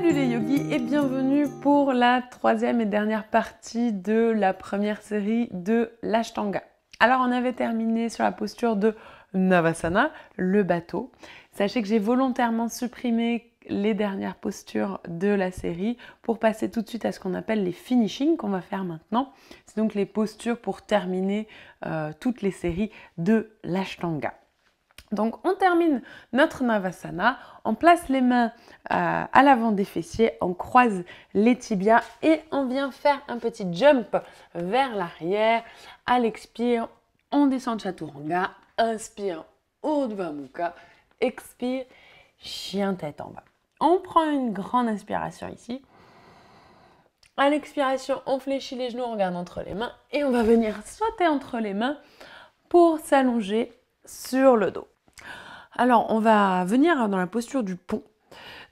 Salut les yogis et bienvenue pour la troisième et dernière partie de la première série de l'Ashtanga. Alors on avait terminé sur la posture de Navasana, le bateau. Sachez que j'ai volontairement supprimé les dernières postures de la série pour passer tout de suite à ce qu'on appelle les finishing qu'on va faire maintenant. C'est donc les postures pour terminer toutes les séries de l'Ashtanga. Donc on termine notre Navasana, on place les mains à l'avant des fessiers, on croise les tibias et on vient faire un petit jump vers l'arrière. À l'expire, on descend Chaturanga, inspire Urdhva Mukha, expire, chien tête en bas. On prend une grande inspiration ici. À l'expiration, on fléchit les genoux, on regarde entre les mains et on va venir sauter entre les mains pour s'allonger sur le dos. Alors, on va venir dans la posture du pont.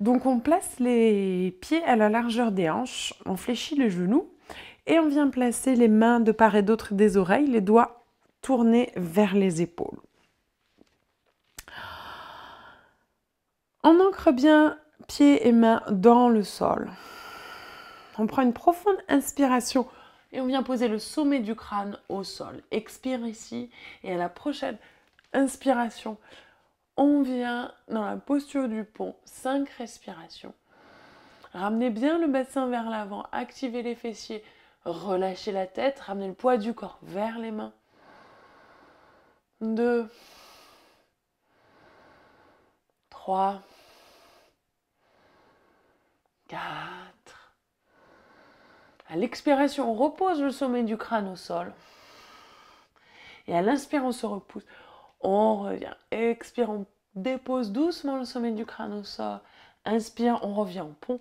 Donc, on place les pieds à la largeur des hanches, on fléchit les genoux et on vient placer les mains de part et d'autre des oreilles, les doigts tournés vers les épaules. On ancre bien pieds et mains dans le sol. On prend une profonde inspiration et on vient poser le sommet du crâne au sol. Expire ici et à la prochaine inspiration, on vient dans la posture du pont, 5 respirations. Ramenez bien le bassin vers l'avant, activez les fessiers, relâchez la tête, ramenez le poids du corps vers les mains. 2, 3, 4. À l'expiration, on repose le sommet du crâne au sol. Et à l'inspire, on se repousse. On revient. Expire, on dépose doucement le sommet du crâne au sol. Inspire, on revient en pont.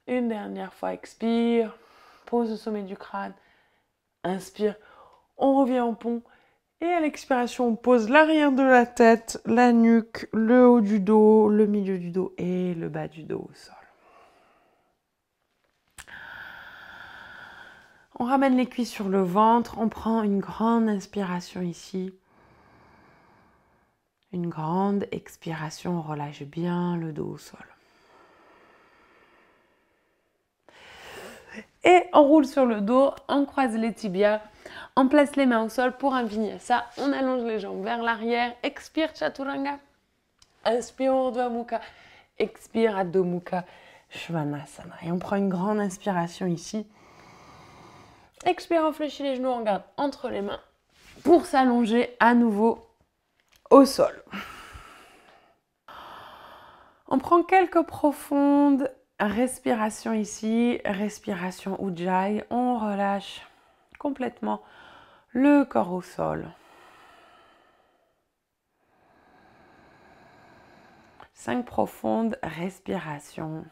Une dernière fois, expire, pose le sommet du crâne. Inspire, on revient en pont. Et à l'expiration, on pose l'arrière de la tête, la nuque, le haut du dos, le milieu du dos et le bas du dos au sol. On ramène les cuisses sur le ventre. On prend une grande inspiration ici. Une grande expiration, on relâche bien le dos au sol. Et on roule sur le dos, on croise les tibias, on place les mains au sol pour un vinyasa. On allonge les jambes vers l'arrière, expire Chaturanga, inspire Urdhva Mukha, expire Adho Mukha Svanasana. Et on prend une grande inspiration ici. Expire, on fléchit les genoux, on garde entre les mains pour s'allonger à nouveau au sol. On prend quelques profondes respirations ici, respiration Ujjayi. On relâche complètement le corps au sol. 5 profondes respirations.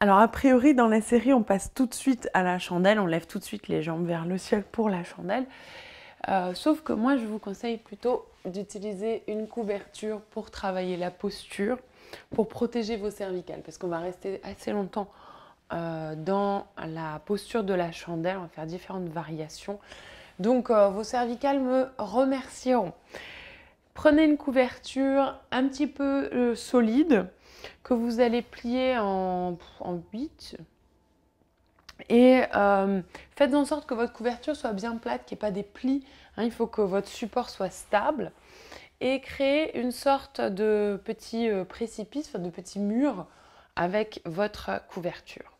Alors a priori dans la série on passe tout de suite à la chandelle, on lève tout de suite les jambes vers le ciel pour la chandelle. Sauf que moi je vous conseille plutôt d'utiliser une couverture pour travailler la posture, pour protéger vos cervicales, parce qu'on va rester assez longtemps dans la posture de la chandelle, on va faire différentes variations. Donc vos cervicales me remercieront. Prenez une couverture un petit peu solide, que vous allez plier en 8 et faites en sorte que votre couverture soit bien plate, qu'il n'y ait pas des plis. Il faut que votre support soit stable et créez une sorte de petit précipice, de petit mur avec votre couverture.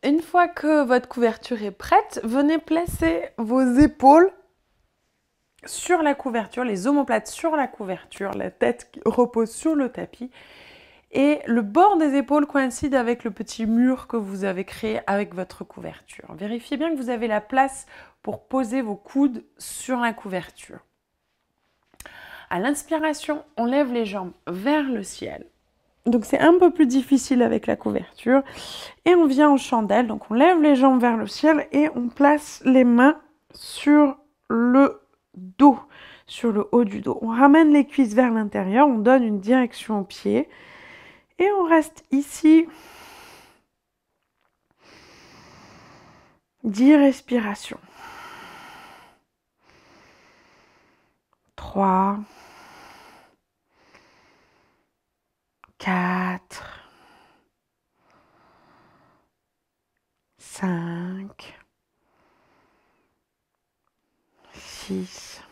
Une fois que votre couverture est prête, venez placer vos épaules sur la couverture, les omoplates sur la couverture, la tête repose sur le tapis. Et le bord des épaules coïncide avec le petit mur que vous avez créé avec votre couverture. Vérifiez bien que vous avez la place pour poser vos coudes sur la couverture. À l'inspiration, on lève les jambes vers le ciel. Donc c'est un peu plus difficile avec la couverture. Et on vient en chandelle. Donc on lève les jambes vers le ciel et on place les mains sur le dos, sur le haut du dos. On ramène les cuisses vers l'intérieur, on donne une direction aux pieds. Et on reste ici 10 respirations. 3, 4, 5, 6,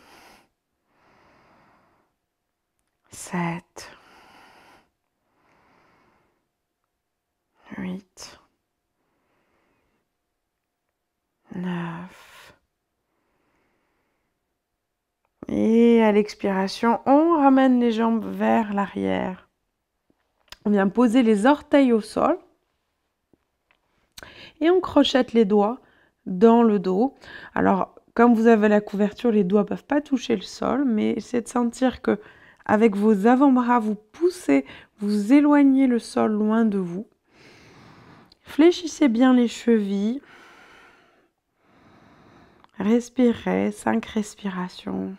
7, 8, 9. Et à l'expiration, on ramène les jambes vers l'arrière. On vient poser les orteils au sol. Et on crochette les doigts dans le dos. Alors, comme vous avez la couverture, les doigts ne peuvent pas toucher le sol, mais essayez de sentir que avec vos avant-bras, vous poussez, vous éloignez le sol loin de vous. Fléchissez bien les chevilles. Respirez, 5 respirations.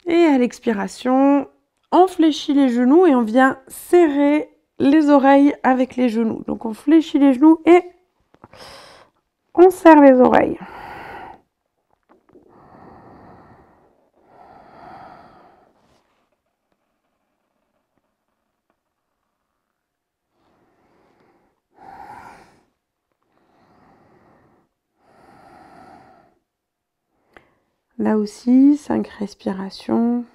Et à l'expiration, on fléchit les genoux et on vient serrer les oreilles avec les genoux. Donc on fléchit les genoux et on serre les oreilles. Là aussi, 5 respirations.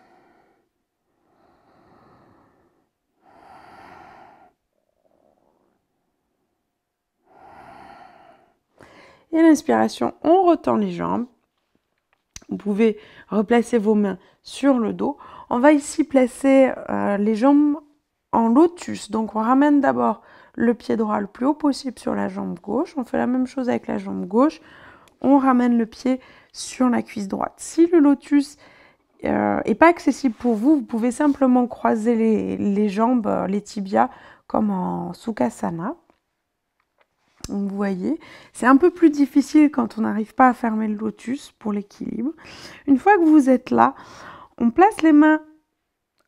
Et l'inspiration, on retend les jambes. Vous pouvez replacer vos mains sur le dos. On va ici placer les jambes en lotus. Donc on ramène d'abord le pied droit le plus haut possible sur la jambe gauche. On fait la même chose avec la jambe gauche. On ramène le pied sur la cuisse droite. Si le lotus n'est pas accessible pour vous, vous pouvez simplement croiser les jambes, les tibias, comme en Sukhasana. Vous voyez, c'est un peu plus difficile quand on n'arrive pas à fermer le lotus pour l'équilibre. Une fois que vous êtes là, on place les mains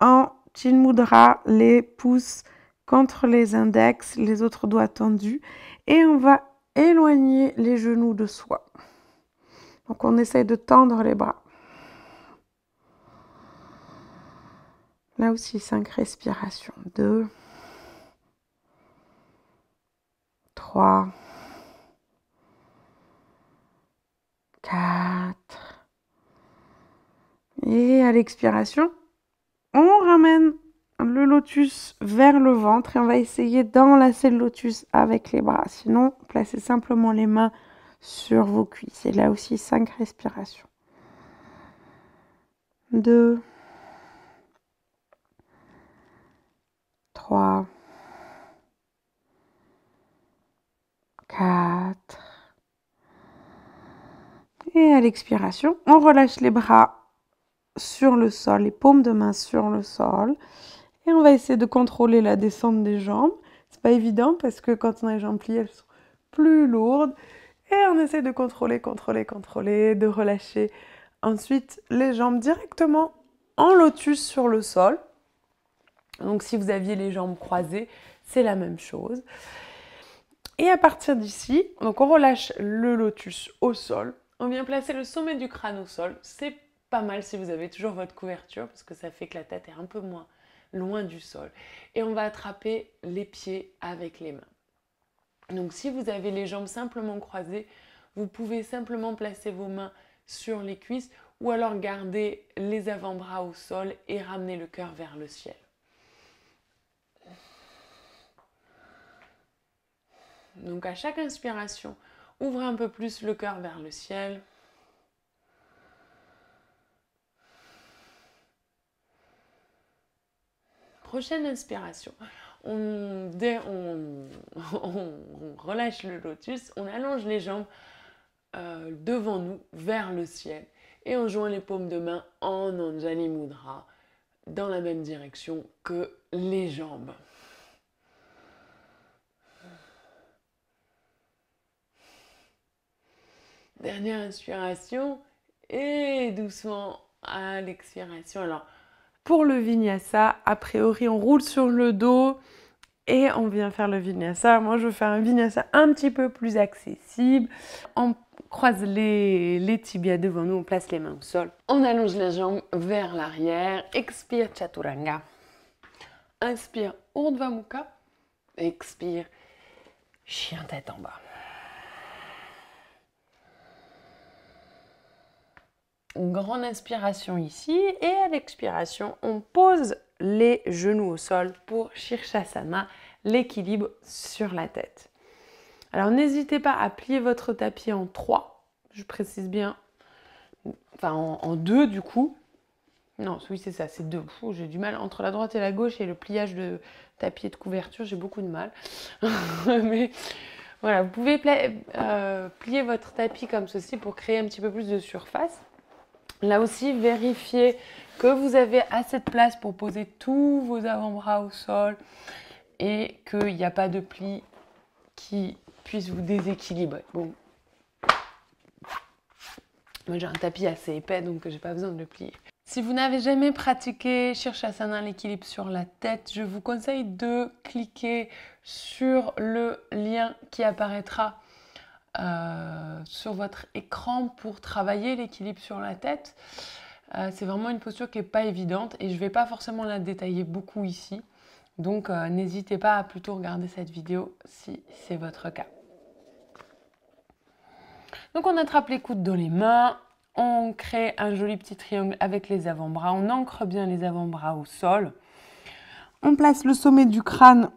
en Chin Mudra, les pouces contre les index, les autres doigts tendus, et on va éloigner les genoux de soi. Donc on essaye de tendre les bras. Là aussi, 5 respirations. 2, 3, 4. Et à l'expiration, on ramène le lotus vers le ventre et on va essayer d'enlacer le lotus avec les bras. Sinon, placez simplement les mains sur vos cuisses. Et là aussi, 5 respirations. 2, 3, 4. Et à l'expiration, on relâche les bras sur le sol, les paumes de main sur le sol. Et on va essayer de contrôler la descente des jambes. C'est pas évident parce que quand on a les jambes pliées, elles sont plus lourdes. Et on essaie de contrôler, de relâcher ensuite les jambes directement en lotus sur le sol. Donc si vous aviez les jambes croisées, c'est la même chose. Et à partir d'ici, donc on relâche le lotus au sol. On vient placer le sommet du crâne au sol. C'est pas mal si vous avez toujours votre couverture parce que ça fait que la tête est un peu moins loin du sol. Et on va attraper les pieds avec les mains. Donc si vous avez les jambes simplement croisées, vous pouvez simplement placer vos mains sur les cuisses ou alors garder les avant-bras au sol et ramener le cœur vers le ciel. Donc à chaque inspiration, ouvrez un peu plus le cœur vers le ciel. Prochaine inspiration, on relâche le lotus, on allonge les jambes devant nous vers le ciel et on joint les paumes de main en Anjali Mudra dans la même direction que les jambes. Dernière inspiration et doucement à l'expiration. Alors, Pour le vinyasa, a priori, on roule sur le dos et on vient faire le vinyasa. Moi, je veux faire un vinyasa un petit peu plus accessible. On croise les tibias devant nous, on place les mains au sol. On allonge les jambes vers l'arrière. Expire, Chaturanga. Inspire, Urdhva Mukha. Expire, chien tête en bas. Une grande inspiration ici et à l'expiration, on pose les genoux au sol pour Shirshasana, l'équilibre sur la tête. Alors n'hésitez pas à plier votre tapis en 3, je précise bien, enfin en 2 du coup. Non, oui c'est ça, c'est 2. J'ai du mal entre la droite et la gauche et le pliage de tapis et de couverture, j'ai beaucoup de mal. Mais voilà, vous pouvez plier votre tapis comme ceci pour créer un petit peu plus de surface. Là aussi, vérifiez que vous avez assez de place pour poser tous vos avant-bras au sol et qu'il n'y a pas de pli qui puisse vous déséquilibrer. Bon, moi j'ai un tapis assez épais donc j'ai pas besoin de le plier. Si vous n'avez jamais pratiqué Shirshasana, l'équilibre sur la tête, je vous conseille de cliquer sur le lien qui apparaîtra sur votre écran pour travailler l'équilibre sur la tête. C'est vraiment une posture qui n'est pas évidente et je ne vais pas forcément la détailler beaucoup ici. Donc n'hésitez pas à plutôt regarder cette vidéo si c'est votre cas. Donc on attrape les coudes dans les mains, on crée un joli petit triangle avec les avant-bras, on ancre bien les avant-bras au sol. On place le sommet du crâne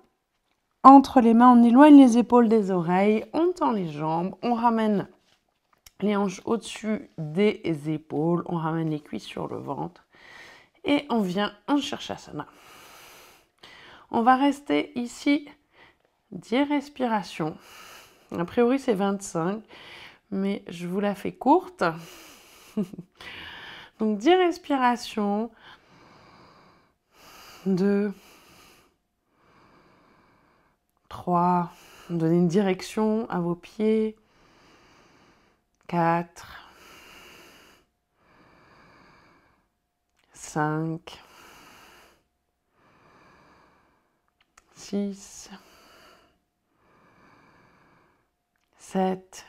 entre les mains, on éloigne les épaules des oreilles, on tend les jambes, on ramène les hanches au-dessus des épaules, on ramène les cuisses sur le ventre et on vient en Shirshasana. On va rester ici 10 respirations. A priori c'est 25, mais je vous la fais courte. Donc 10 respirations. 2, 3, donnez une direction à vos pieds. 4, 5, 6, 7,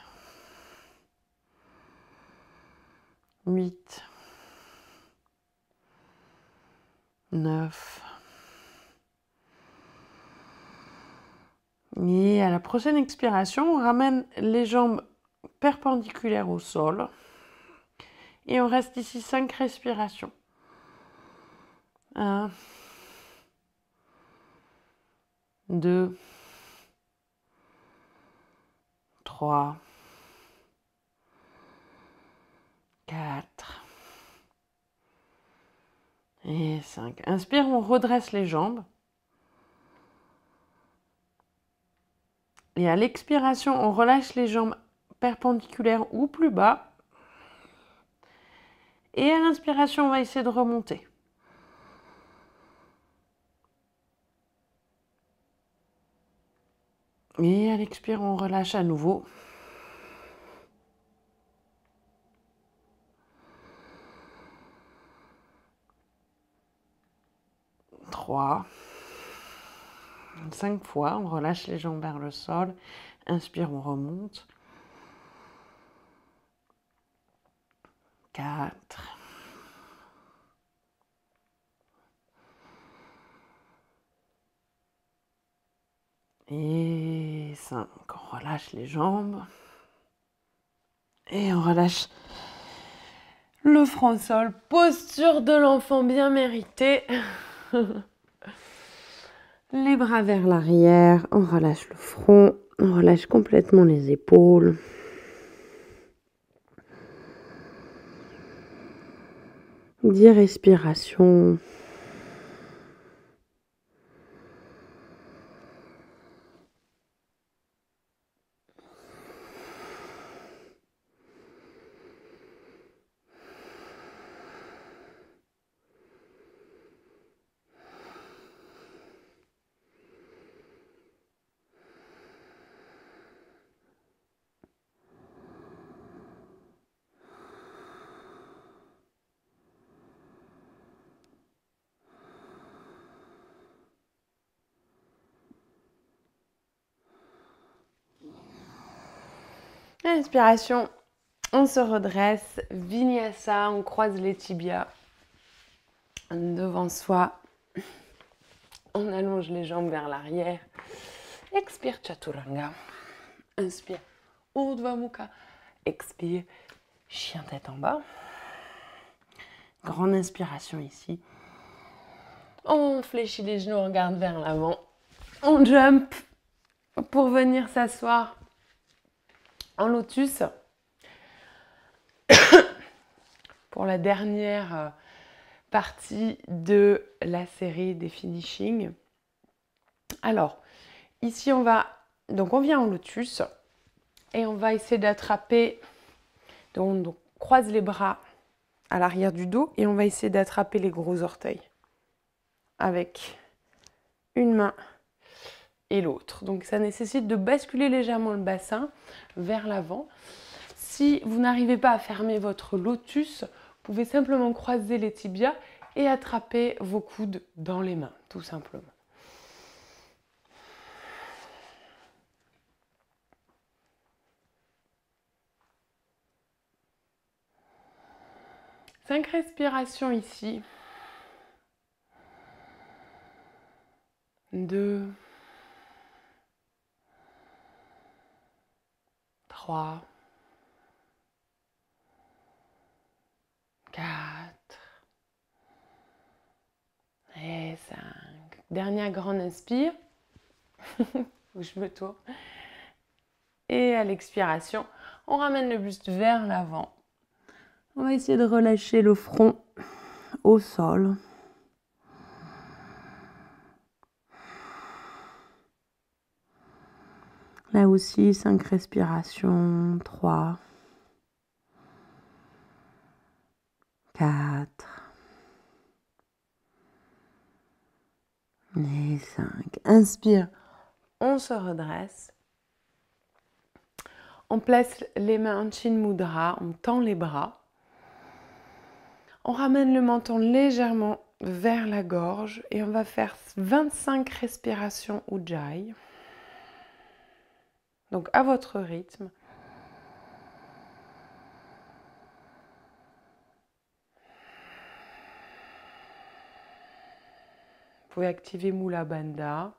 8, 9. Et à la prochaine expiration, on ramène les jambes perpendiculaires au sol. Et on reste ici 5 respirations. 1, 2, 3, 4 et 5. Inspire, on redresse les jambes. Et à l'expiration, on relâche les jambes perpendiculaires ou plus bas. Et à l'inspiration, on va essayer de remonter. Et à l'expire, on relâche à nouveau. 3, 5 fois, on relâche les jambes vers le sol. Inspire, on remonte. 4. Et 5. On relâche les jambes. Et on relâche le front au sol. Posture de l'enfant bien méritée. Les bras vers l'arrière. On relâche le front. On relâche complètement les épaules. Dix respirations. Inspiration, on se redresse, Vinyasa, on croise les tibias devant soi. On allonge les jambes vers l'arrière. Expire, Chaturanga. Inspire, Urdhva Mukha. Expire, chien tête en bas. Grande inspiration ici. On fléchit les genoux, on regarde vers l'avant. On jump pour venir s'asseoir en lotus. Pour la dernière partie de la série des finishings. Alors, ici on vient en lotus et on va essayer d'attraper, donc croise les bras à l'arrière du dos et on va essayer d'attraper les gros orteils avec une main et l'autre. Donc ça nécessite de basculer légèrement le bassin vers l'avant. Si vous n'arrivez pas à fermer votre lotus, vous pouvez simplement croiser les tibias et attraper vos coudes dans les mains, tout simplement. Cinq respirations ici. 2, 3, 4 et 5. Dernière grande inspire, où je me tourne. Et à l'expiration, on ramène le buste vers l'avant. On va essayer de relâcher le front au sol. Là aussi, 5 respirations. 3, 4 et 5. Inspire, on se redresse. On place les mains en Chin Mudra, on tend les bras. On ramène le menton légèrement vers la gorge et on va faire 25 respirations Ujjayi. Donc à votre rythme. Vous pouvez activer Mula Bandha.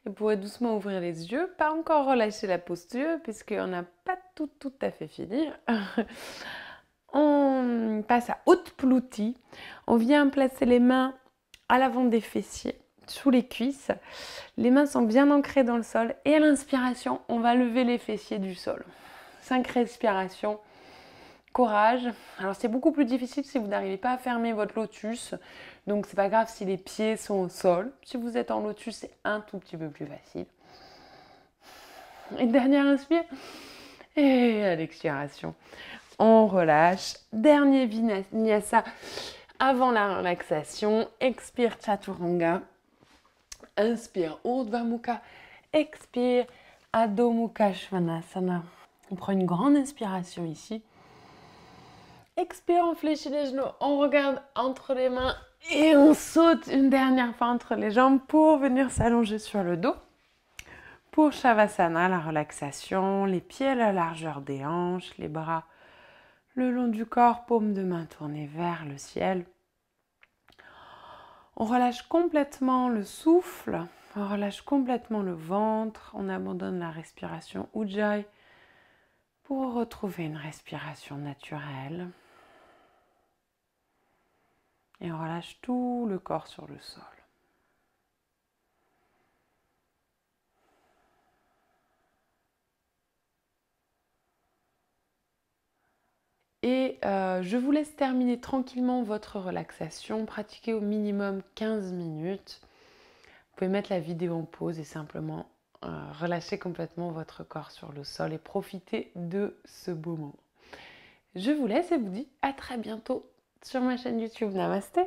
Vous pourrez doucement ouvrir les yeux, pas encore relâcher la posture puisqu'on n'a pas tout à fait fini. On passe à Utplati. On vient placer les mains à l'avant des fessiers, sous les cuisses. Les mains sont bien ancrées dans le sol et à l'inspiration, on va lever les fessiers du sol. 5 respirations. Courage. Alors c'est beaucoup plus difficile si vous n'arrivez pas à fermer votre lotus. Donc c'est pas grave si les pieds sont au sol. Si vous êtes en lotus, c'est un tout petit peu plus facile. Et dernière inspire. Et à l'expiration, on relâche. Dernier vinyasa avant la relaxation. Expire Chaturanga. Inspire Urdhva Mukha. Expire Adho Mukha Svanasana. On prend une grande inspiration ici. Expire, on fléchit les genoux, on regarde entre les mains et on saute une dernière fois entre les jambes pour venir s'allonger sur le dos. Pour Shavasana, la relaxation, les pieds à la largeur des hanches, les bras le long du corps, paume de main tournée vers le ciel. On relâche complètement le souffle, on relâche complètement le ventre, on abandonne la respiration Ujjayi pour retrouver une respiration naturelle. Et on relâche tout le corps sur le sol. Et je vous laisse terminer tranquillement votre relaxation. Pratiquez au minimum 15 minutes. Vous pouvez mettre la vidéo en pause et simplement relâcher complètement votre corps sur le sol et profiter de ce beau moment. Je vous laisse et vous dis à très bientôt sur ma chaîne YouTube. Namasté!